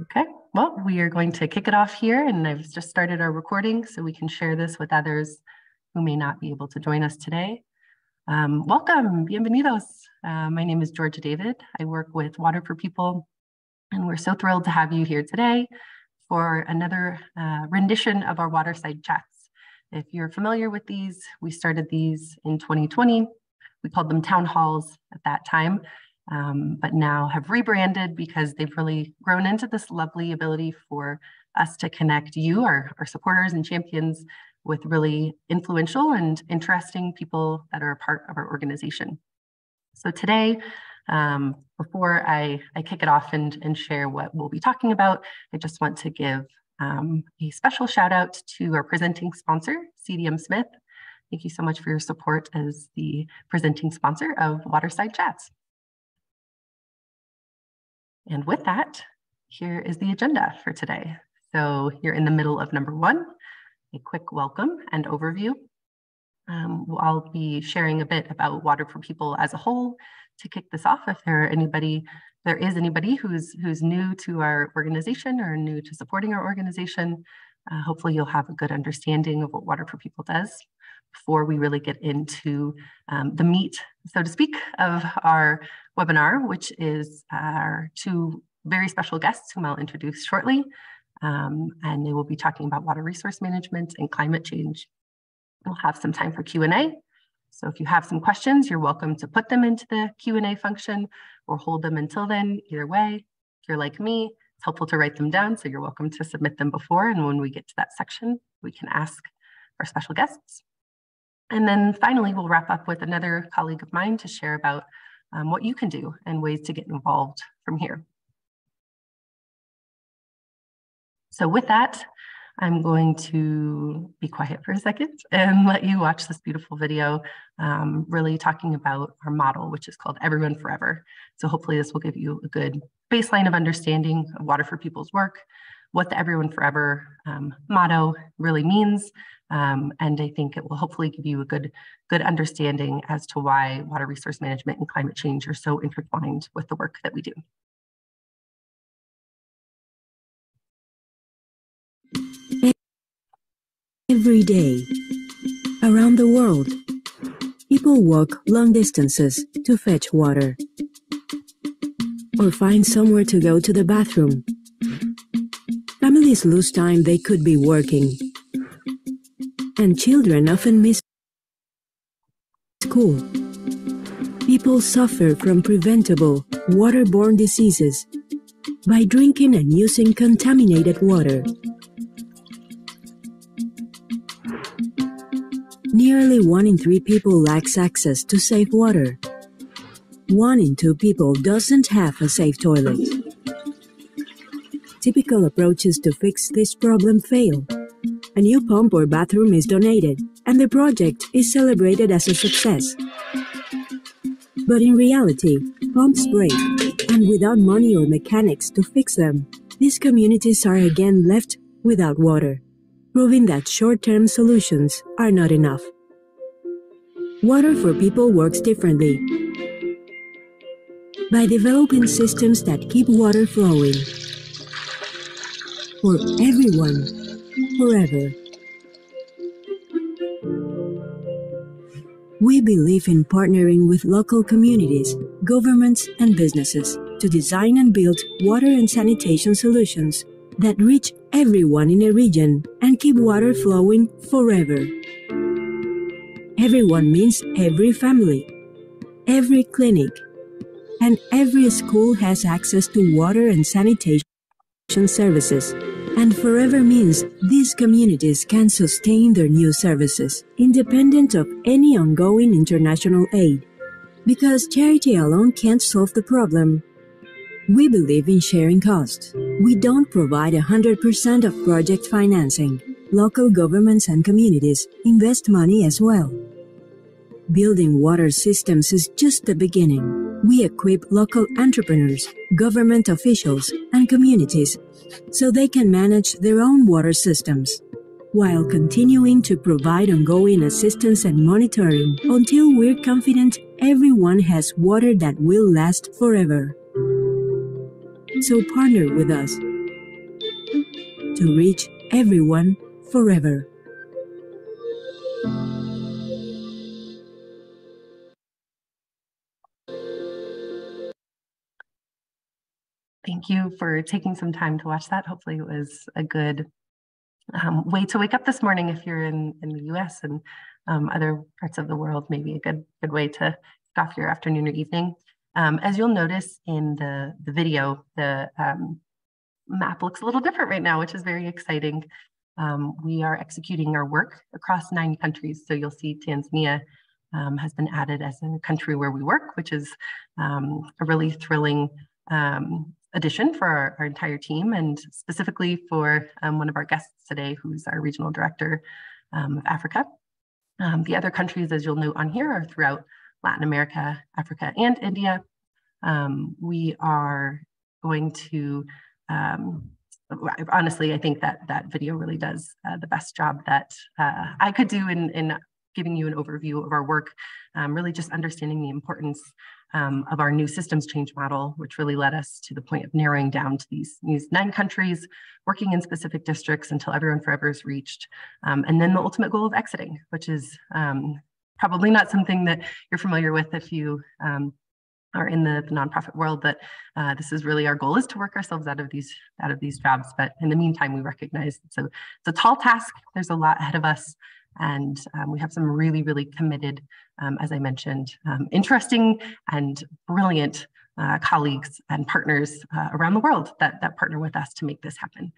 Okay, well, we are going to kick it off here, and I've just started our recording so we can share this with others who may not be able to join us today. Welcome, bienvenidos. My name is Georgia David. I work with Water for People, and we're so thrilled to have you here today for another rendition of our Waterside chats. If you're familiar with these, we started these in 2020. We called them town halls at that time. But now have rebranded because they've really grown into this lovely ability for us to connect you, our supporters and champions, with really influential and interesting people that are a part of our organization. So today, before I kick it off and share what we'll be talking about, I just want to give a special shout out to our presenting sponsor, CDM Smith. Thank you so much for your support as the presenting sponsor of Waterside Chats. And with that, here is the agenda for today. So you're in the middle of number 1, a quick welcome and overview. I'll be sharing a bit about Water for People as a whole to kick this off. If there is anybody who's new to our organization or new to supporting our organization, hopefully you'll have a good understanding of what Water for People does before we really get into the meat, so to speak, of our webinar, which is our 2 very special guests whom I'll introduce shortly. And they will be talking about water resource management and climate change. We'll have some time for Q&A. So if you have some questions, you're welcome to put them into the Q&A function or hold them until then. Either way, if you're like me, it's helpful to write them down. So you're welcome to submit them before. And when we get to that section, we can ask our special guests. And then finally, we'll wrap up with another colleague of mine to share about what you can do and ways to get involved from here. So with that, I'm going to be quiet for a second and let you watch this beautiful video, really talking about our model, which is called Everyone Forever. So hopefully this will give you a good baseline of understanding of Water for People's work, what the Everyone Forever motto really means. And I think it will hopefully give you a good understanding as to why water resource management and climate change are so intertwined with the work that we do. Every day, around the world, people walk long distances to fetch water or find somewhere to go to the bathroom. Families lose time they could be working, and children often miss school. People suffer from preventable waterborne diseases by drinking and using contaminated water. Nearly 1 in 3 people lacks access to safe water. 1 in 2 people doesn't have a safe toilet. Typical approaches to fix this problem fail. A new pump or bathroom is donated, and the project is celebrated as a success. But in reality, pumps break, and without money or mechanics to fix them, these communities are again left without water, proving that short-term solutions are not enough. Water for People works differently by developing systems that keep water flowing for everyone, forever. We believe in partnering with local communities, governments, and businesses to design and build water and sanitation solutions that reach everyone in a region and keep water flowing forever. Everyone means every family, every clinic, and every school has access to water and sanitation services. And forever means these communities can sustain their new services, independent of any ongoing international aid. Because charity alone can't solve the problem. We believe in sharing costs. We don't provide 100% of project financing. Local governments and communities invest money as well. Building water systems is just the beginning. We equip local entrepreneurs, government officials, and communities so they can manage their own water systems, while continuing to provide ongoing assistance and monitoring until we're confident everyone has water that will last forever. So partner with us to reach everyone forever. Thank you for taking some time to watch that. Hopefully it was a good way to wake up this morning if you're in the US and other parts of the world, maybe a good way to kick off your afternoon or evening. As you'll notice in the video, the map looks a little different right now, which is very exciting. We are executing our work across 9 countries. So you'll see Tanzania has been added as a country where we work, which is a really thrilling addition for our entire team, and specifically for one of our guests today, who's our regional director of Africa. The other countries, as you'll note on here, are throughout Latin America, Africa, and India. We are going to, honestly, I think that video really does the best job that I could do in giving you an overview of our work, really just understanding the importance of our new systems change model, which really led us to the point of narrowing down to these 9 countries, working in specific districts until everyone forever is reached, and then the ultimate goal of exiting, which is probably not something that you're familiar with if you are in the nonprofit world, but this is really our goal, is to work ourselves out of these jobs. But in the meantime, we recognize it's a tall task. There's a lot ahead of us. And we have some really, really committed, as I mentioned, interesting and brilliant colleagues and partners around the world that partner with us to make this happen.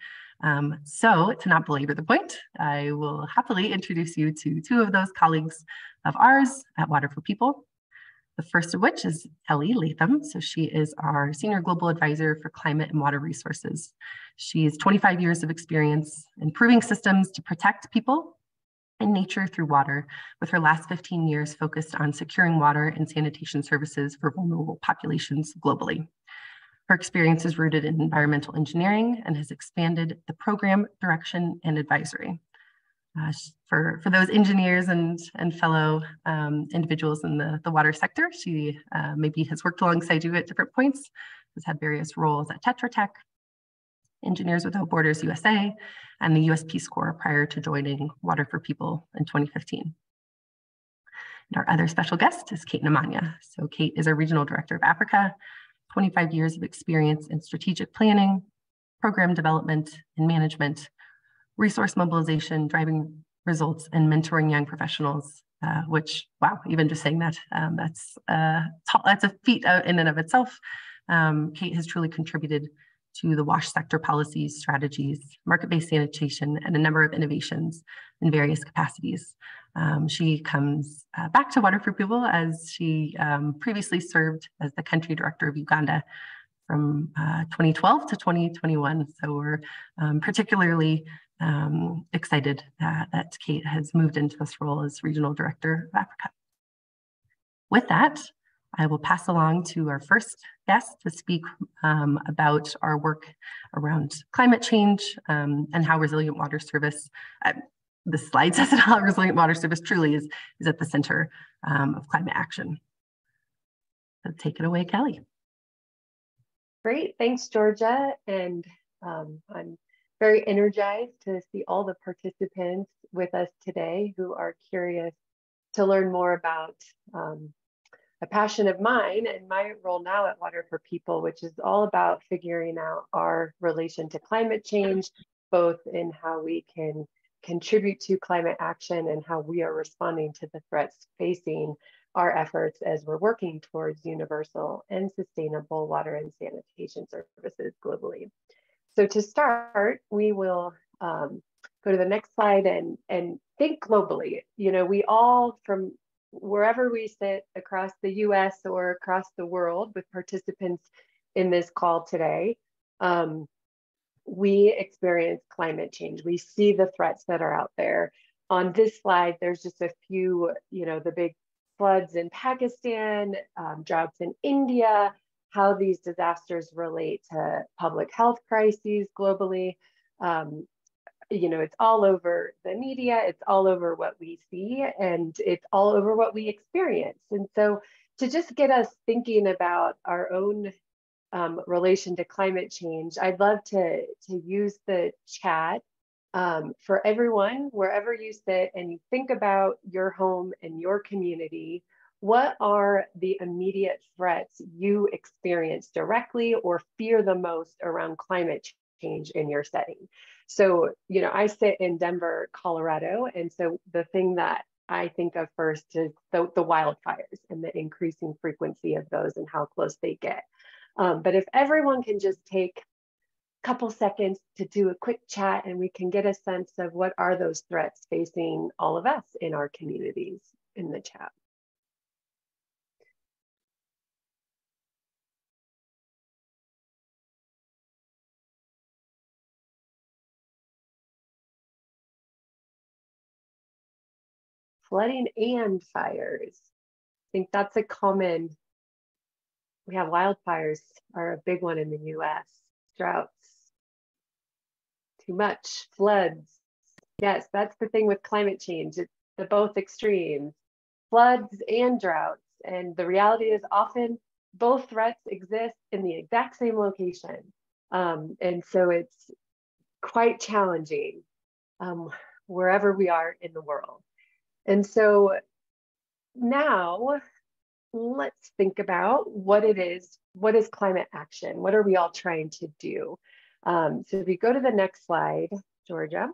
So to not belabor the point, I will happily introduce you to 2 of those colleagues of ours at Water for People. The first of which is Ellie Latham. So she is our Senior Global Advisor for Climate and Water Resources. She has 25 years of experience improving systems to protect people and nature through water, with her last 15 years focused on securing water and sanitation services for vulnerable populations globally. Her experience is rooted in environmental engineering and has expanded the program direction and advisory. For those engineers and fellow individuals in the water sector, she maybe has worked alongside you at different points, has had various roles at Tetra Tech, Engineers Without Borders USA, and the US Peace Corps prior to joining Water for People in 2015. And our other special guest is Kate Namanya. So Kate is our Regional Director of Africa, 25 years of experience in strategic planning, program development and management, resource mobilization, driving results, and mentoring young professionals, which, wow, even just saying that, that's a feat in and of itself. Kate has truly contributed to the WASH sector policies, strategies, market-based sanitation, and a number of innovations in various capacities. She comes back to Water for People as she previously served as the country director of Uganda from 2012 to 2021. So we're particularly excited that Kate has moved into this role as Regional Director of Africa. With that, I will pass along to our first guest to speak about our work around climate change and how resilient water service, the slide says it, how resilient water service truly is at the center of climate action. So take it away, Kelly. Great, thanks, Georgia. And I'm very energized to see all the participants with us today who are curious to learn more about a passion of mine and my role now at Water for People, which is all about figuring out our relation to climate change, both in how we can contribute to climate action and how we are responding to the threats facing our efforts as we're working towards universal and sustainable water and sanitation services globally. So to start, we will go to the next slide and think globally. You know, we all, from wherever we sit across the US or across the world with participants in this call today, we experience climate change. We see the threats that are out there. On this slide, there's just a few, you know, the big floods in Pakistan, droughts in India, how these disasters relate to public health crises globally. You know, it's all over the media, it's all over what we see, and it's all over what we experience. And so to just get us thinking about our own relation to climate change, I'd love to use the chat for everyone, wherever you sit and you think about your home and your community. What are the immediate threats you experience directly or fear the most around climate change in your setting? So, I sit in Denver, Colorado, and so the thing that I think of first is the wildfires and the increasing frequency of those and how close they get. But if everyone can just take a couple seconds to do a quick chat and we can get a sense of what are those threats facing all of us in our communities in the chat. Flooding and fires. I think that's a common. We have wildfires are a big one in the US. Droughts, too much, floods. Yes, that's the thing with climate change. It's the both extremes, floods and droughts. And the reality is often both threats exist in the exact same location. And so it's quite challenging wherever we are in the world. And so now let's think about what it is. What is climate action? What are we all trying to do? So if we go to the next slide, Georgia,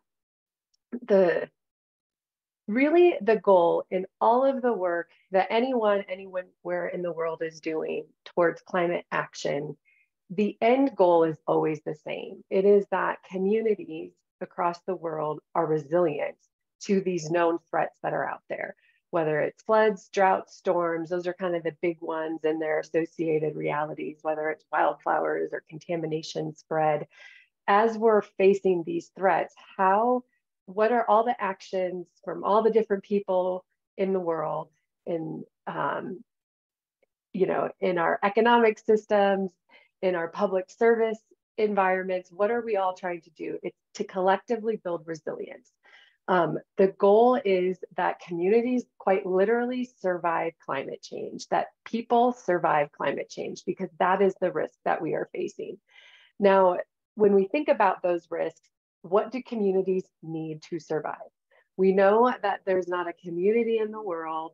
really the goal in all of the work that anywhere in the world is doing towards climate action, the end goal is always the same. It is that communities across the world are resilient to these known threats that are out there, whether it's floods, droughts, storms. Those are kind of the big ones and their associated realities, whether it's wildflowers or contamination spread. As we're facing these threats, what are all the actions from all the different people in the world, in our economic systems, in our public service environments? What are we all trying to do? It's to collectively build resilience. The goal is that communities quite literally survive climate change, that people survive climate change, because that is the risk that we are facing. Now, when we think about those risks, what do communities need to survive? We know that there's not a community in the world,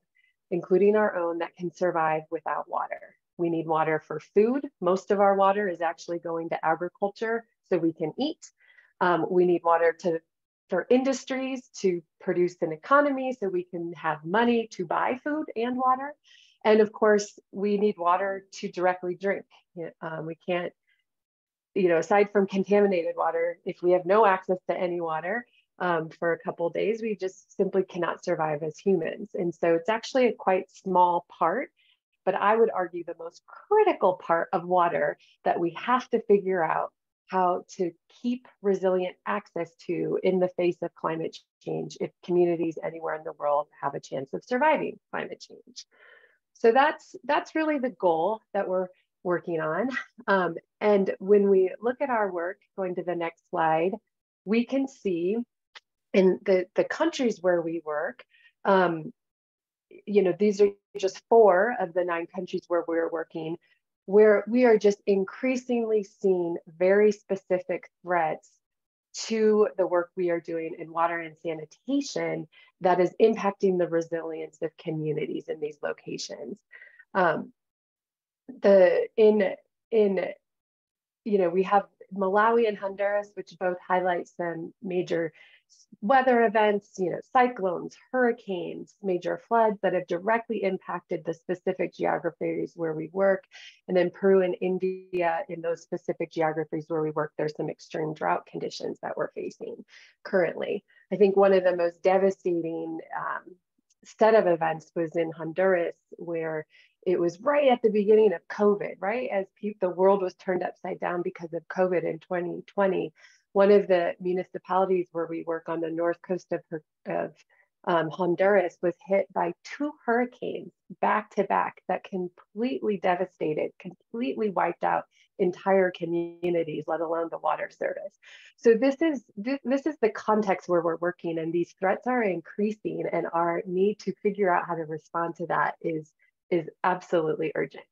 including our own, that can survive without water. We need water for food. Most of our water is actually going to agriculture so we can eat. We need water for industries to produce an economy so we can have money to buy food and water. And of course, we need water to directly drink. We can't, aside from contaminated water, if we have no access to any water for a couple of days, we just simply cannot survive as humans. And so it's actually a quite small part, but I would argue the most critical part of water that we have to figure out how to keep resilient access to in the face of climate change if communities anywhere in the world have a chance of surviving climate change. So that's really the goal that we're working on. And when we look at our work, going to the next slide, we can see in the countries where we work, these are just 4 of the 9 countries where we're working, where we are just increasingly seeing very specific threats to the work we are doing in water and sanitation that is impacting the resilience of communities in these locations. We have Malawi and Honduras, which both highlight some major weather events, cyclones, hurricanes, major floods that have directly impacted the specific geographies where we work. And then Peru and India, in those specific geographies where we work, there's some extreme drought conditions that we're facing currently. I think one of the most devastating set of events was in Honduras, where it was right at the beginning of COVID, right? As the world was turned upside down because of COVID in 2020. One of the municipalities where we work on the north coast of Honduras was hit by 2 hurricanes back to back that completely devastated, completely wiped out entire communities, let alone the water service. So this is the context where we're working, and these threats are increasing, and our need to figure out how to respond to that is absolutely urgent.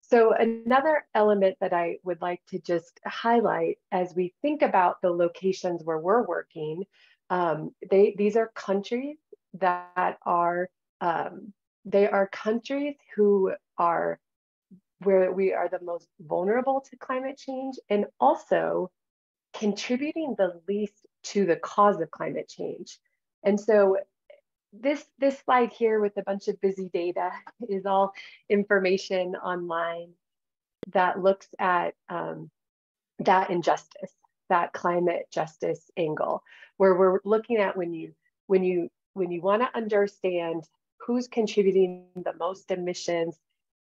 So another element that I would like to just highlight as we think about the locations where we're working, these are countries that are, they are countries who are where we are the most vulnerable to climate change and also contributing the least to the cause of climate change. And so this slide here with a bunch of busy data is all information online that looks at that injustice, that climate justice angle, where we're looking at when you want to understand who's contributing the most emissions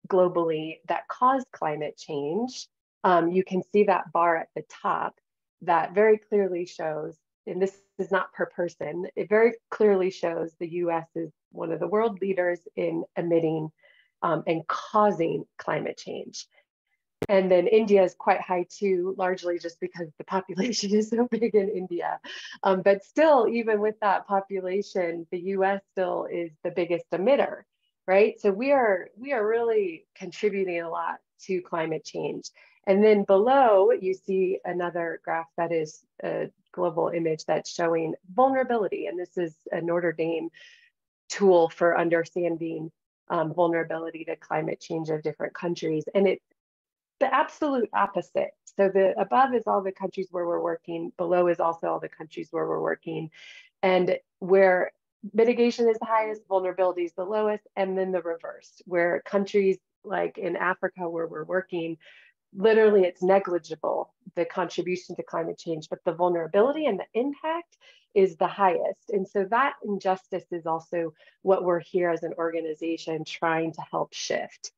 globally that cause climate change, you can see that bar at the top that very clearly shows, and this is not per person, it very clearly shows the US is one of the world leaders in emitting and causing climate change. And then India is quite high too, largely just because the population is so big in India. But still, even with that population, the US still is the biggest emitter, right? So we are really contributing a lot to climate change. And then below, you see another graph that is a global image that's showing vulnerability. And this is a Notre Dame tool for understanding vulnerability to climate change of different countries. And it's the absolute opposite. So the above is all the countries where we're working, below is also all the countries where we're working, and where mitigation is the highest, vulnerability is the lowest, and then the reverse, where countries like in Africa where we're working, literally it's negligible, the contribution to climate change, but the vulnerability and the impact is the highest. And so that injustice is also what we're here as an organization trying to help shift.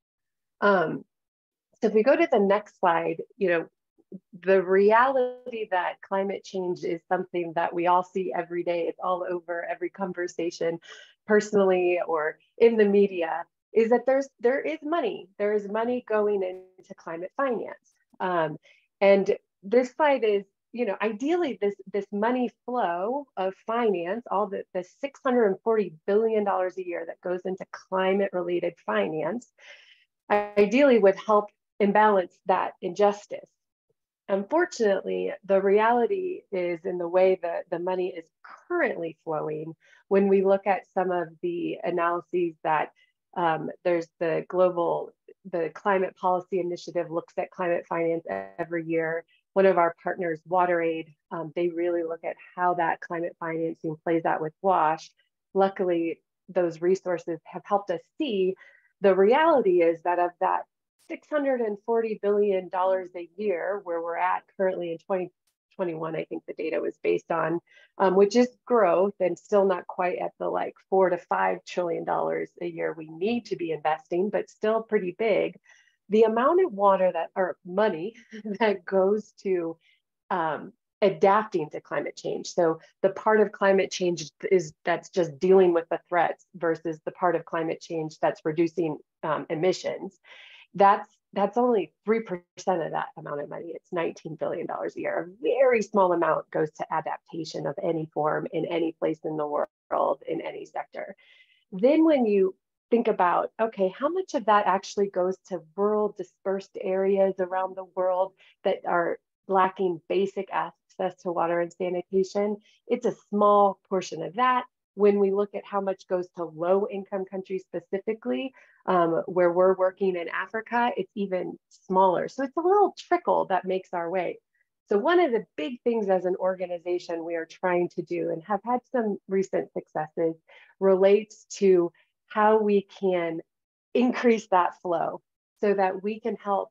So if we go to the next slide, the reality that climate change is something that we all see every day, it's all over every conversation, personally or in the media, is that there is money. There is money going into climate finance. And this slide is, ideally this money flow of finance, all the $640 billion a year that goes into climate related finance, ideally would help imbalance that injustice. Unfortunately, the reality is in the way that the money is currently flowing, when we look at some of the analyses that there's the Climate Policy Initiative looks at climate finance every year. One of our partners, Waterside, they really look at how that climate financing plays out with WASH. Luckily, those resources have helped us see the reality is that of that $640 billion a year, where we're at currently in 2021, I think the data was based on, which is growth and still not quite at the like $4 to $5 trillion a year we need to be investing, but still pretty big. The amount of money that goes to adapting to climate change. So the part of climate change that's just dealing with the threats versus the part of climate change that's reducing emissions. That's only 3% of that amount of money. It's $19 billion a year. A very small amount goes to adaptation of any form in any place in the world, in any sector. Then when you think about, okay, how much of that actually goes to rural dispersed areas around the world that are lacking basic access to water and sanitation? It's a small portion of that. When we look at how much goes to low income countries specifically, where we're working in Africa, it's even smaller. So it's a little trickle that makes our way. So one of the big things as an organization we are trying to do and have had some recent successes relates to how we can increase that flow so that we can help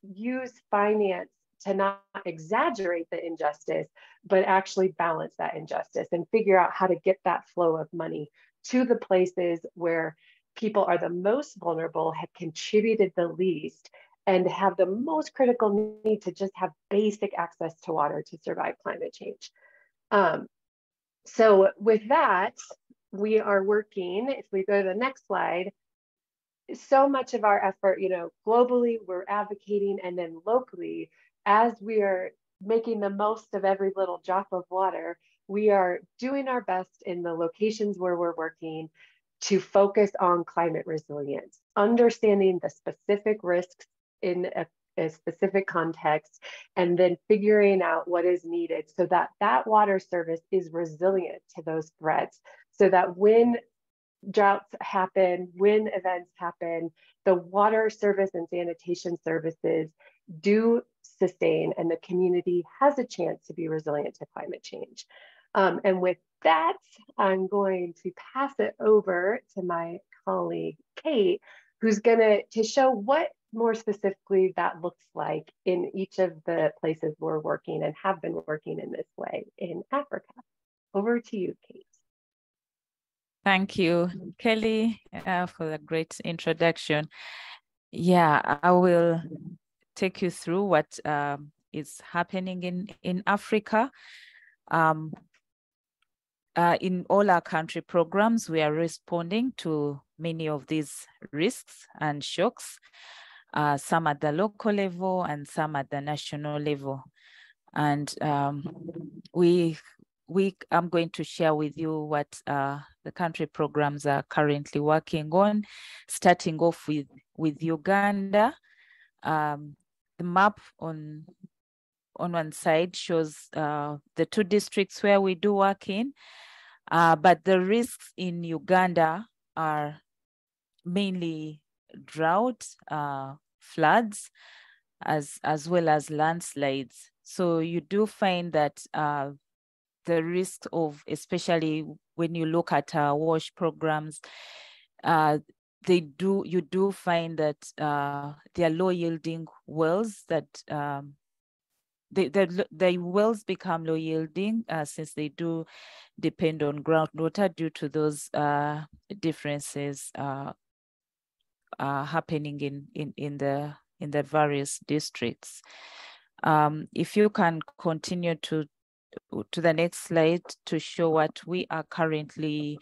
use finance to not exaggerate the injustice, but actually balance that injustice and figure out how to get that flow of money to the places where people are the most vulnerable, have contributed the least, and have the most critical need to just have basic access to water to survive climate change. So with that, we are working, if we go to the next slide, so much of our effort, globally, we're advocating, and then locally, as we are making the most of every little drop of water, we are doing our best in the locations where we're working to focus on climate resilience, understanding the specific risks in a specific context, and then figuring out what is needed so that that water service is resilient to those threats, so that when droughts happen, when events happen, the water service and sanitation services do sustain, and the community has a chance to be resilient to climate change. And with that, I'm going to pass it over to my colleague, Kate, who's going to show what more specifically that looks like in each of the places we're working and have been working in this way in Africa. Over to you, Kate. Thank you, Kelly, for the great introduction. Yeah, I will take you through what is happening in Africa. In all our country programs, we are responding to many of these risks and shocks, some at the local level and some at the national level. And I'm going to share with you what the country programs are currently working on, starting off with Uganda. The map on one side shows the 2 districts where we do work in, but the risks in Uganda are mainly drought, floods, as well as landslides. So you do find that the risk of, especially when you look at our WASH programs, you do find that they are low yielding wells that the wells become low yielding since they do depend on groundwater due to those differences happening in the various districts. If you can continue to the next slide to show what we are currently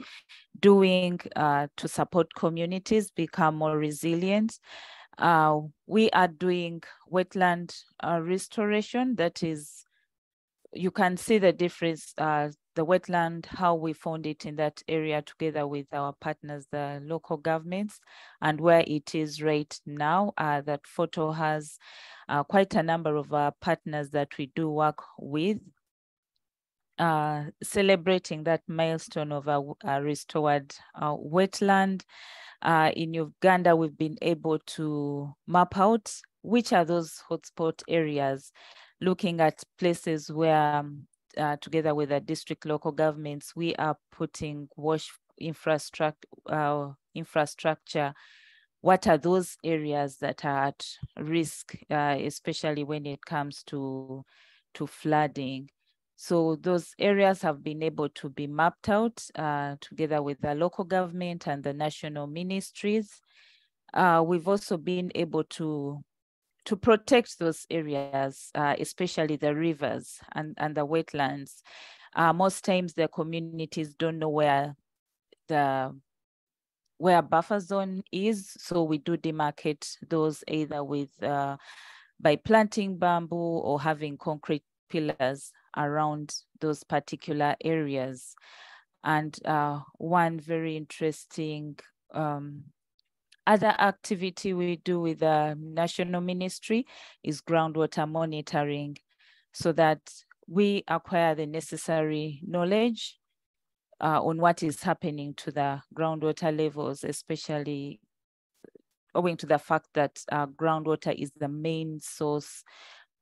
doing to support communities become more resilient. We are doing wetland restoration. That is, you can see the difference, the wetland, how we found it in that area together with our partners, the local governments, and where it is right now. That photo has quite a number of our partners that we do work with, celebrating that milestone of a restored wetland. In Uganda, we've been able to map out which are those hotspot areas, looking at places where, together with the district local governments, we are putting WASH infrastructure. What are those areas that are at risk, especially when it comes to flooding? So those areas have been able to be mapped out together with the local government and the national ministries. We've also been able to protect those areas, especially the rivers and the wetlands. Most times the communities don't know where buffer zone is, so we do demarcate those either with by planting bamboo or having concrete pillars around those particular areas. And one very interesting other activity we do with the national ministry is groundwater monitoring, so that we acquire the necessary knowledge on what is happening to the groundwater levels, especially owing to the fact that groundwater is the main source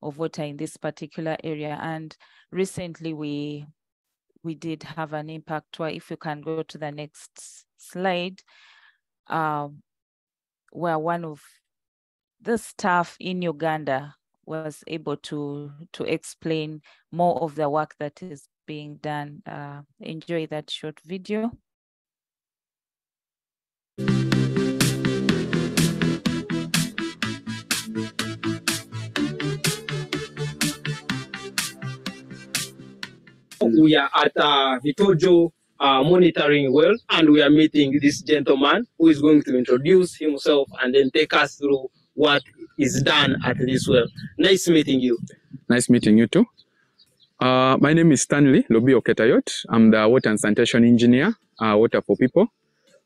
of water in this particular area. And recently we did have an impact where, if you can go to the next slide, where one of the staff in Uganda was able to explain more of the work that is being done. Enjoy that short video. We are at Vitojo monitoring well, and we are meeting this gentleman who is going to introduce himself and then take us through what is done at this well. Nice meeting you. Nice meeting you too. My name is Stanley Lobi Oketayot. I'm the water and sanitation engineer, Water for People.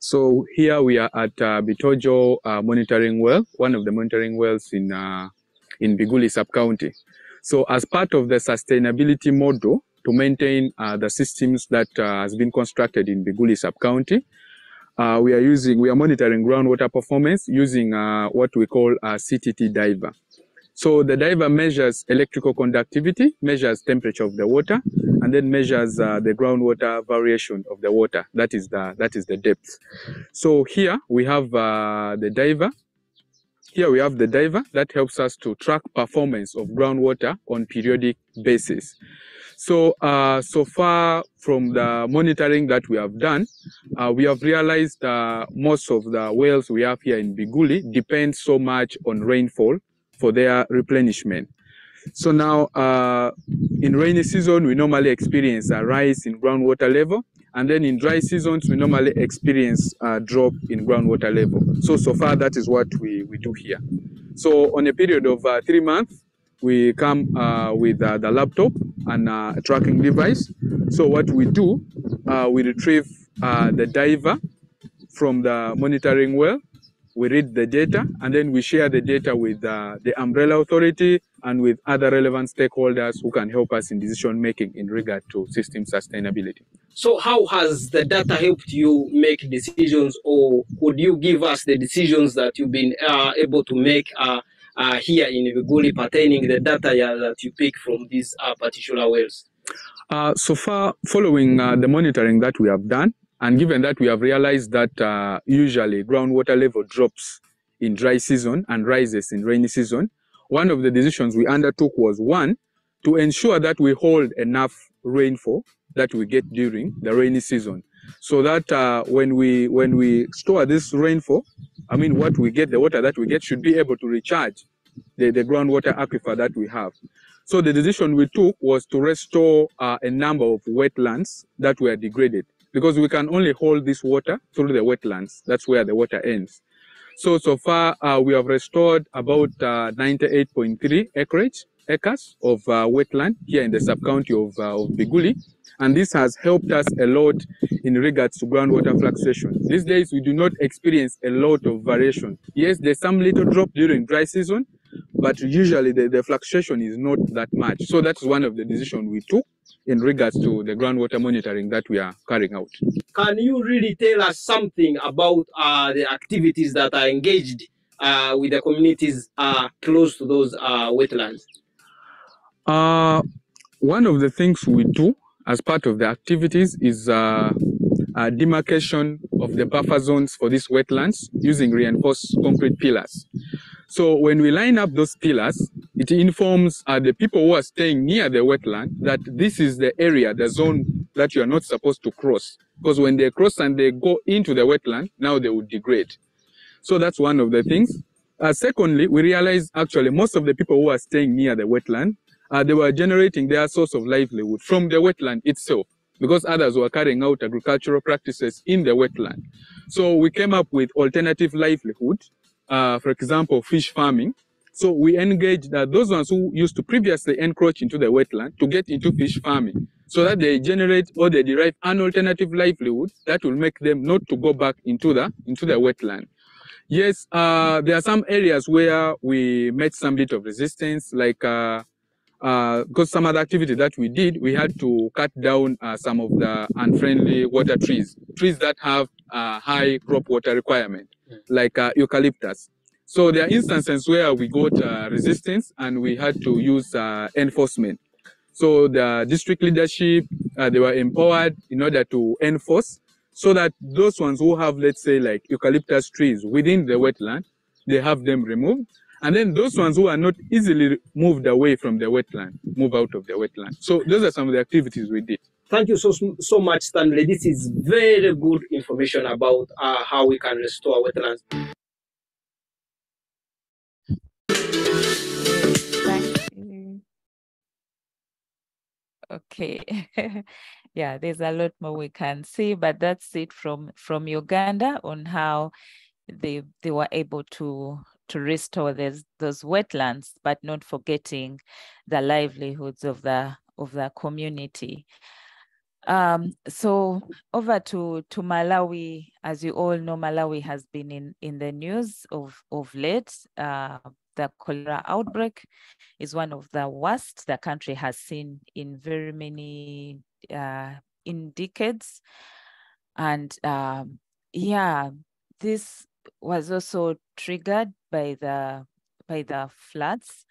So here we are at Bitojo monitoring well, one of the monitoring wells in Biguli sub-county. So as part of the sustainability model to maintain the systems that has been constructed in Biguli sub-county, we are monitoring groundwater performance using what we call a CTT diver. So the diver measures electrical conductivity, measures temperature of the water, and then measures the groundwater variation of the water. That is the depth. So here we have the diver. Here we have the diver that helps us to track performance of groundwater on periodic basis. So, so far from the monitoring that we have done, we have realized most of the wells we have here in Biguli depend so much on rainfall for their replenishment. So now, in rainy season, we normally experience a rise in groundwater level. And then in dry seasons, we normally experience a drop in groundwater level. So far, that is what we do here. So on a period of 3 months, we come with the laptop and a tracking device. So what we do, we retrieve the diver from the monitoring well, we read the data, and then we share the data with the umbrella authority and with other relevant stakeholders who can help us in decision making in regard to system sustainability. So how has the data helped you make decisions, or could you give us the decisions that you've been able to make here in Biguli pertaining the data that you pick from these particular wells? So far, following the monitoring that we have done, and given that we have realized that usually groundwater level drops in dry season and rises in rainy season, one of the decisions we undertook was, one, to ensure that we hold enough rainfall that we get during the rainy season, so that when we store this rainfall, I mean what we get, the water that we get should be able to recharge the groundwater aquifer that we have. So the decision we took was to restore a number of wetlands that were degraded, because we can only hold this water through the wetlands. That's where the water ends. So far, we have restored about 98.3 acres of wetland here in the sub-county of Biguli. And this has helped us a lot in regards to groundwater fluctuation. These days, we do not experience a lot of variation. Yes, there's some little drop during dry season, but usually the fluctuation is not that much. So that's one of the decisions we took in regards to the groundwater monitoring that we are carrying out. Can you really tell us something about the activities that are engaged with the communities close to those wetlands? One of the things we do as part of the activities is demarcation of the buffer zones for these wetlands using reinforced concrete pillars. So when we line up those pillars, it informs the people who are staying near the wetland that this is the area, the zone that you are not supposed to cross. Because when they cross and they go into the wetland, now they would degrade. So that's one of the things. Secondly, we realize actually most of the people who are staying near the wetland, they were generating their source of livelihood from the wetland itself, because others were carrying out agricultural practices in the wetland. So we came up with alternative livelihood, for example, fish farming. So we engaged those ones who used to previously encroach into the wetland to get into fish farming, so that they generate or they derive an alternative livelihood that will make them not to go back into the wetland. Yes, there are some areas where we met some bit of resistance, like because some other activity that we did, we had to cut down some of the unfriendly water trees that have high crop water requirement, like eucalyptus. So there are instances where we got resistance and we had to use enforcement. So the district leadership, they were empowered in order to enforce, so that those ones who have, let's say, like eucalyptus trees within the wetland, they have them removed. And then those ones who are not easily moved away from the wetland, move out of the wetland. So those are some of the activities we did. Thank you so much, Stanley. This is very good information about how we can restore wetlands. Thank you. Okay. Yeah, there's a lot more we can see, but that's it from Uganda on how they were able to restore those wetlands, but not forgetting the livelihoods of the community. So over to Malawi. As you all know, Malawi has been in the news of late. The cholera outbreak is one of the worst the country has seen in very many in decades. And yeah, this was also triggered by the floods.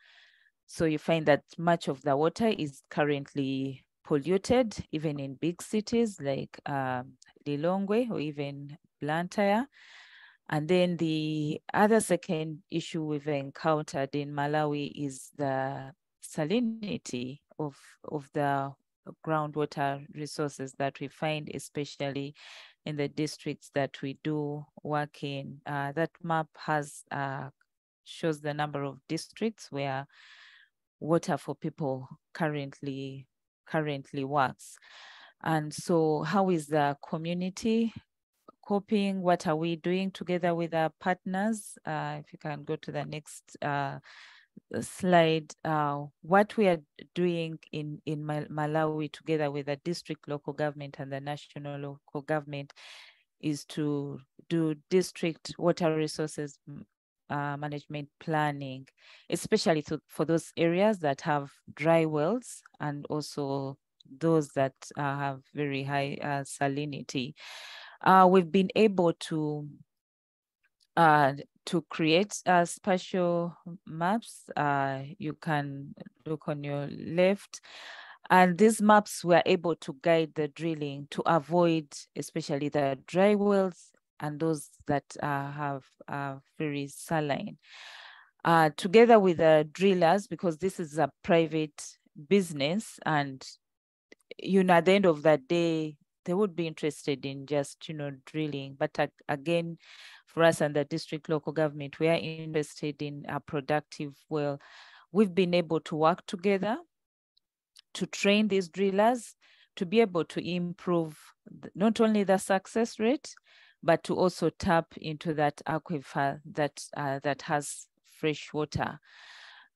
So you find that much of the water is currently polluted, even in big cities like Lilongwe or even Blantyre. And then the other second issue we've encountered in Malawi is the salinity of the groundwater resources that we find, especially in the districts that we do work in. That map has shows the number of districts where water for people currently works. And so how is the community coping? What are we doing together with our partners? If you can go to the next slide. What we are doing in Malawi together with the district local government and the national local government is to do district water resources management planning, especially for those areas that have dry wells and also those that have very high salinity. We've been able to create spatial maps. You can look on your left. And these maps were able to guide the drilling to avoid especially the dry wells and those that have very saline. Together with the drillers, because this is a private business, and at the end of the day, they would be interested in just drilling. But again, for us and the district local government, we are interested in a productive well. We've been able to work together to train these drillers to be able to improve not only the success rate, but to also tap into that aquifer that has fresh water.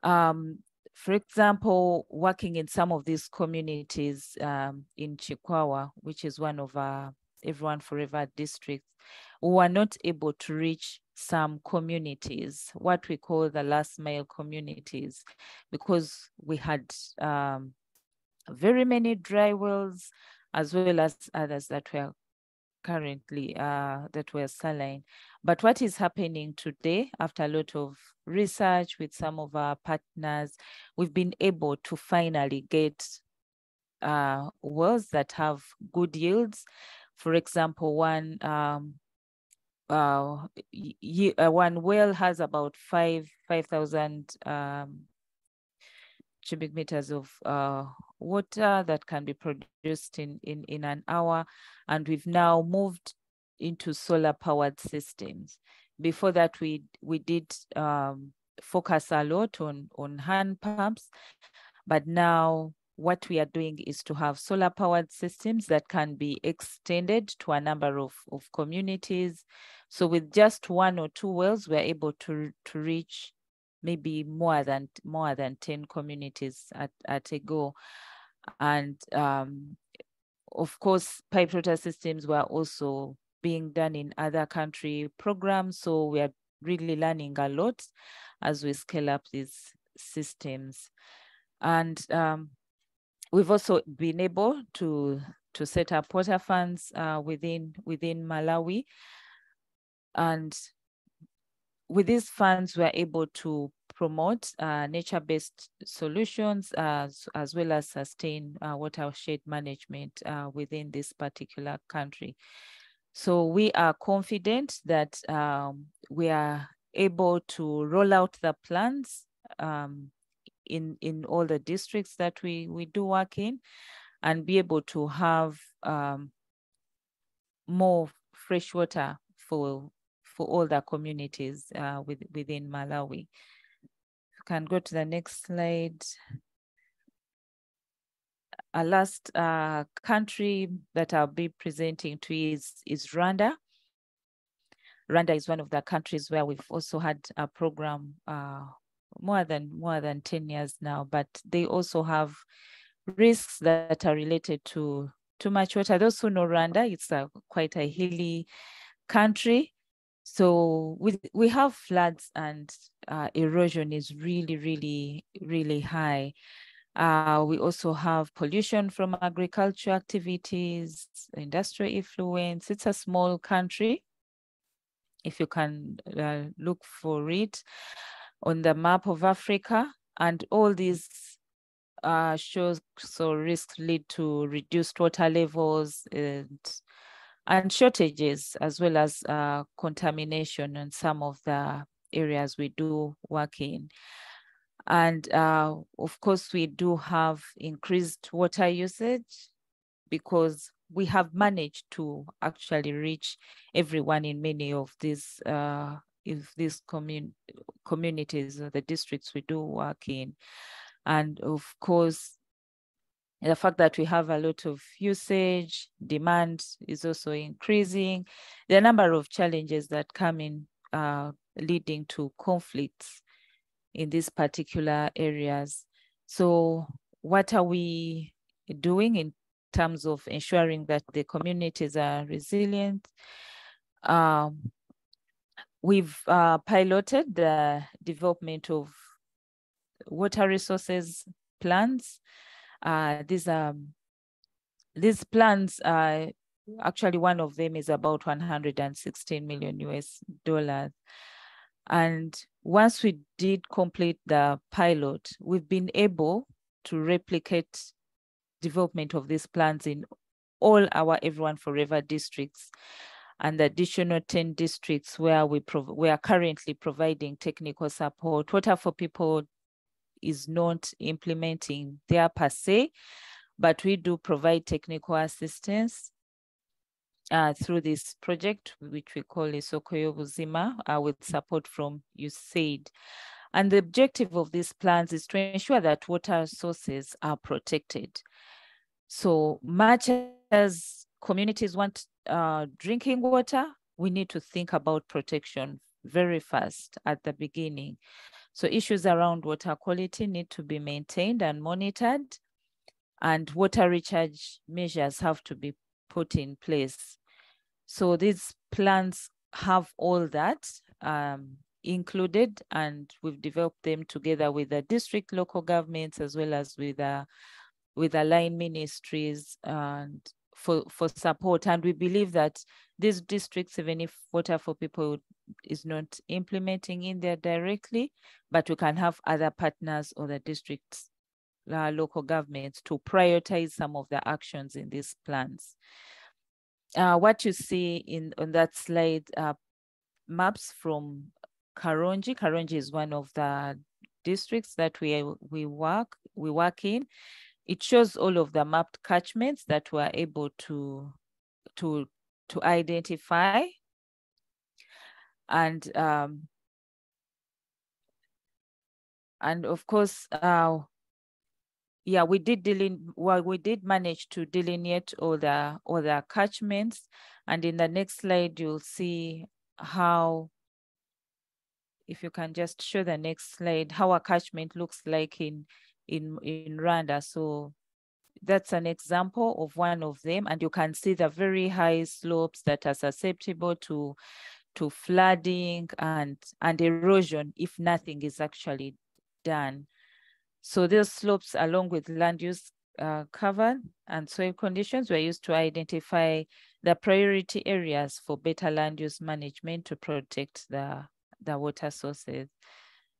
For example, working in some of these communities in Chikwawa, which is one of our Everyone Forever districts, we were not able to reach some communities, what we call the last mile communities, because we had very many dry wells, as well as others that were currently that were saline. But what is happening today, after a lot of research with some of our partners, we've been able to finally get wells that have good yields. For example, one well has about 5,000 cubic meters of water that can be produced in an hour. And we've now moved into solar powered systems. Before that, we did focus a lot on hand pumps, but now what we are doing is to have solar powered systems that can be extended to a number of communities. So with just 1 or 2 wells, we're able to reach maybe more than 10 communities at a go. And of course, piped water systems were also being done in other country programs. So we are really learning a lot as we scale up these systems. And we've also been able to set up water funds within Malawi. And with these funds, we're able to promote nature-based solutions as well as sustain watershed management within this particular country. So we are confident that we are able to roll out the plans in all the districts that we do work in, and be able to have more fresh water for all the communities within Malawi. You can go to the next slide. Our last country that I'll be presenting to is Rwanda. Rwanda is one of the countries where we've also had a program more than 10 years now, but they also have risks that are related to too much water. Those who know Rwanda, it's quite a hilly country. So we have floods, and erosion is really high. We also have pollution from agriculture activities, industrial influence. It's a small country. If you can look for it on the map of Africa, and all these shows so risks lead to reduced water levels and shortages, as well as contamination in some of the areas we do work in. And of course, we do have increased water usage because we have managed to actually reach everyone in many of these communities, or the districts we do work in. And of course, the fact that we have a lot of usage, demand is also increasing. The number of challenges that come in leading to conflicts in these particular areas. So what are we doing in terms of ensuring that the communities are resilient? We've piloted the development of water resources plans. These plans are actually, one of them is about 116 million US. And once we did complete the pilot, we've been able to replicate development of these plans in all our Everyone Forever districts, and the additional 10 districts where we are currently providing technical support. Water for People is not implementing there per se, but we do provide technical assistance through this project, which we call Isoko y'Ubuzima, with support from USAID. And the objective of these plans is to ensure that water sources are protected. So much as communities want drinking water, we need to think about protection very fast at the beginning. So issues around water quality need to be maintained and monitored, and water recharge measures have to be put in place. So these plans have all that included, and we've developed them together with the district local governments, as well as with line ministries, and for support. And we believe that these districts, even if Water for People is not implementing in there directly, but we can have other partners or the districts, local governments, to prioritize some of the actions in these plans. What you see on that slide, maps from Karongi. Karongi is one of the districts that we work in. It shows all of the mapped catchments that we're able to identify. And of course, yeah, we did manage to delineate all the catchments. And in the next slide, you'll see how, if you can just show the next slide, how a catchment looks like in Rwanda. So that's an example of one of them, and you can see the very high slopes that are susceptible to flooding and erosion if nothing is actually done. So those slopes, along with land use cover and soil conditions, were used to identify the priority areas for better land use management to protect the water sources.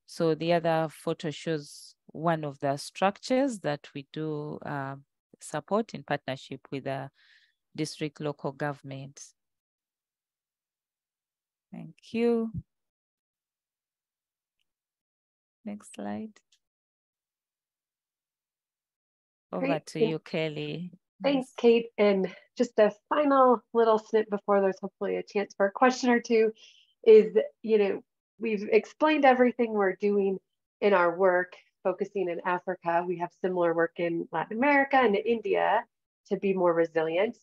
So the other photo shows one of the structures that we do support in partnership with the district local governments. Thank you. Next slide. Over to you, Kelly. Thanks, Kate. And just a final little snip before there's hopefully a chance for a question or two is, we've explained everything we're doing in our work, focusing in Africa. We have similar work in Latin America and India to be more resilient.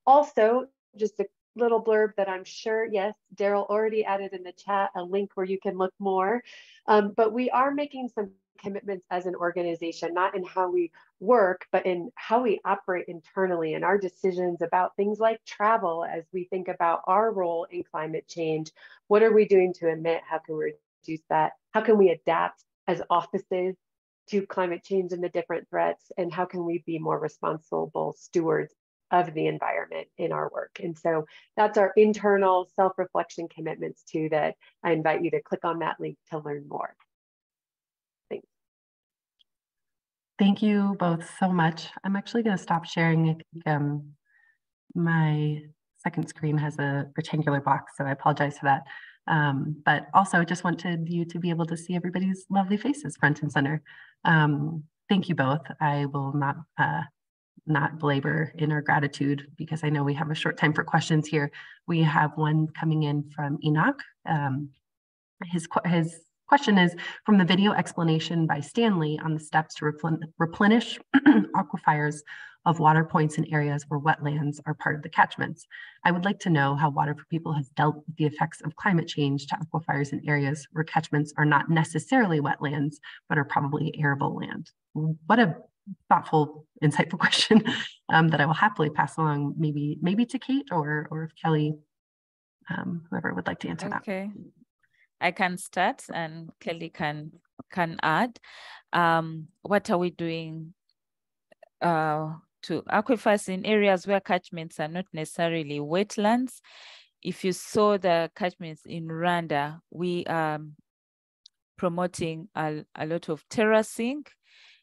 Also, just a little blurb that I'm sure, yes, Daryl already added in the chat a link where you can look more. But we are making some commitments as an organization, not in how we work, but in how we operate internally and our decisions about things like travel as we think about our role in climate change. What are we doing to emit? How can we reduce that? How can we adapt as offices to climate change and the different threats? And how can we be more responsible stewards of the environment in our work? And so that's our internal self-reflection commitments too, that I invite you to click on that link to learn more. Thanks. Thank you both so much. I'm actually going to stop sharing. I think my second screen has a rectangular box, so I apologize for that. But also I just wanted you to be able to see everybody's lovely faces front and center. Thank you both. I will not belabor in our gratitude because I know we have a short time for questions here. We have one coming in from Enoch. His question is, from the video explanation by Stanley on the steps to replenish aquifers of water points in areas where wetlands are part of the catchments, I would like to know how Water for People has dealt with the effects of climate change to aquifers in areas where catchments are not necessarily wetlands, but are probably arable land. What a thoughtful, insightful question that I will happily pass along, maybe to Kate or if Kelly, whoever would like to answer that. Okay, I can start and Kelly can add. What are we doing to aquifers in areas where catchments are not necessarily wetlands? If you saw the catchments in Rwanda, we are promoting a lot of terracing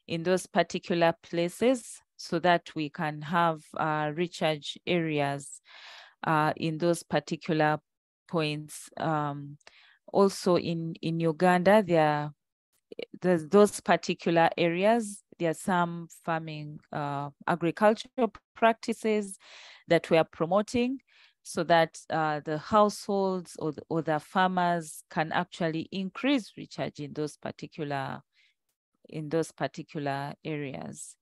in those particular places so that we can have recharge areas in those particular points. Also in Uganda, there's those particular areas. There are some farming agricultural practices that we are promoting so that the households or the farmers can actually increase recharge in those particular areas.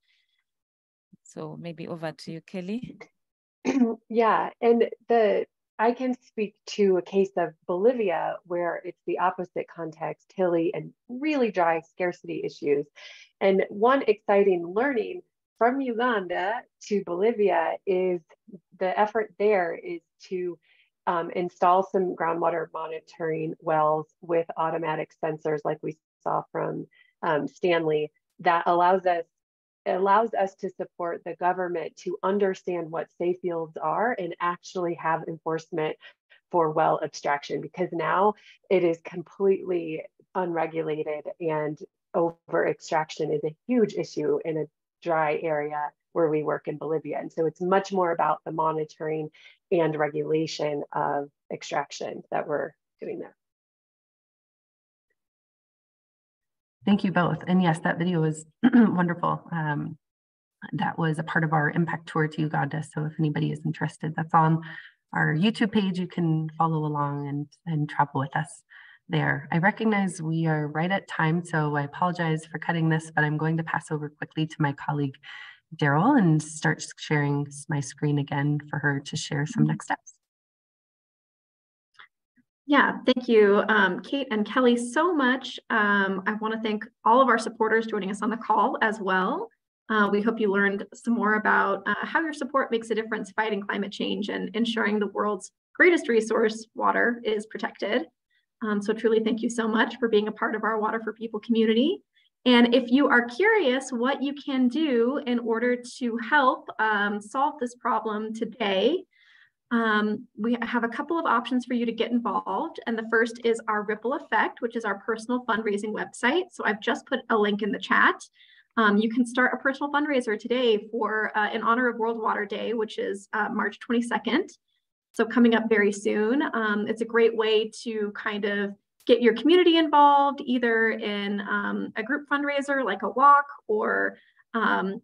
So maybe over to you, Kelly. Yeah, and I can speak to a case of Bolivia where it's the opposite context, hilly and really dry scarcity issues. And one exciting learning from Uganda to Bolivia is the effort there is to install some groundwater monitoring wells with automatic sensors like we saw from Stanley that allows us to support the government to understand what safe fields are and actually have enforcement for well abstraction, because now it is completely unregulated and over extraction is a huge issue in a dry area where we work in Bolivia. And so it's much more about the monitoring and regulation of extraction that we're doing there. Thank you both. And yes, that video was wonderful. That was a part of our impact tour to Uganda. So if anybody is interested, that's on our YouTube page. You can follow along and travel with us there. I recognize we are right at time, so I apologize for cutting this, but I'm going to pass over quickly to my colleague, Daryl, and start sharing my screen again for her to share some next steps. Yeah, thank you, Kate and Kelly, so much. I want to thank all of our supporters joining us on the call as well. We hope you learned some more about how your support makes a difference fighting climate change and ensuring the world's greatest resource, water, is protected. So truly thank you so much for being a part of our Water for People community. And if you are curious what you can do in order to help solve this problem today, we have a couple of options for you to get involved. And the first is our Ripple Effect, which is our personal fundraising website. So I've just put a link in the chat. You can start a personal fundraiser today for in honor of World Water Day, which is March 22nd. So coming up very soon. It's a great way to kind of get your community involved, either in a group fundraiser like a walk, or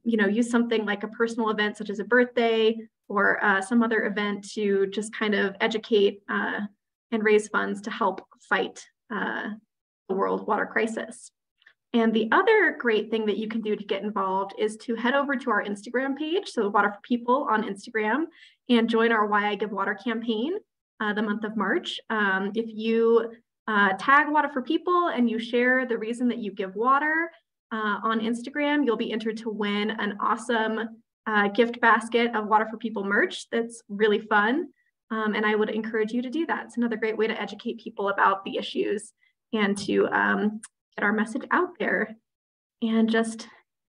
use something like a personal event such as a birthday or some other event to just kind of educate and raise funds to help fight the world water crisis. And the other great thing that you can do to get involved is to head over to our Instagram page, so Water for People on Instagram, and join our Why I Give Water campaign the month of March. If you tag Water for People and you share the reason that you give water on Instagram, you'll be entered to win an awesome gift basket of Water for People merch that's really fun. And I would encourage you to do that. It's another great way to educate people about the issues and to get our message out there. And just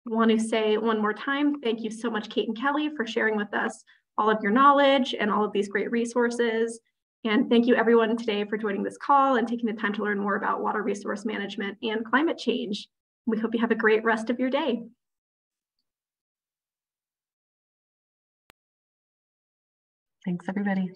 want to say one more time, thank you so much, Kate and Kelly, for sharing with us all of your knowledge and all of these great resources. And thank you everyone today for joining this call and taking the time to learn more about water resource management and climate change. We hope you have a great rest of your day. Thanks, everybody.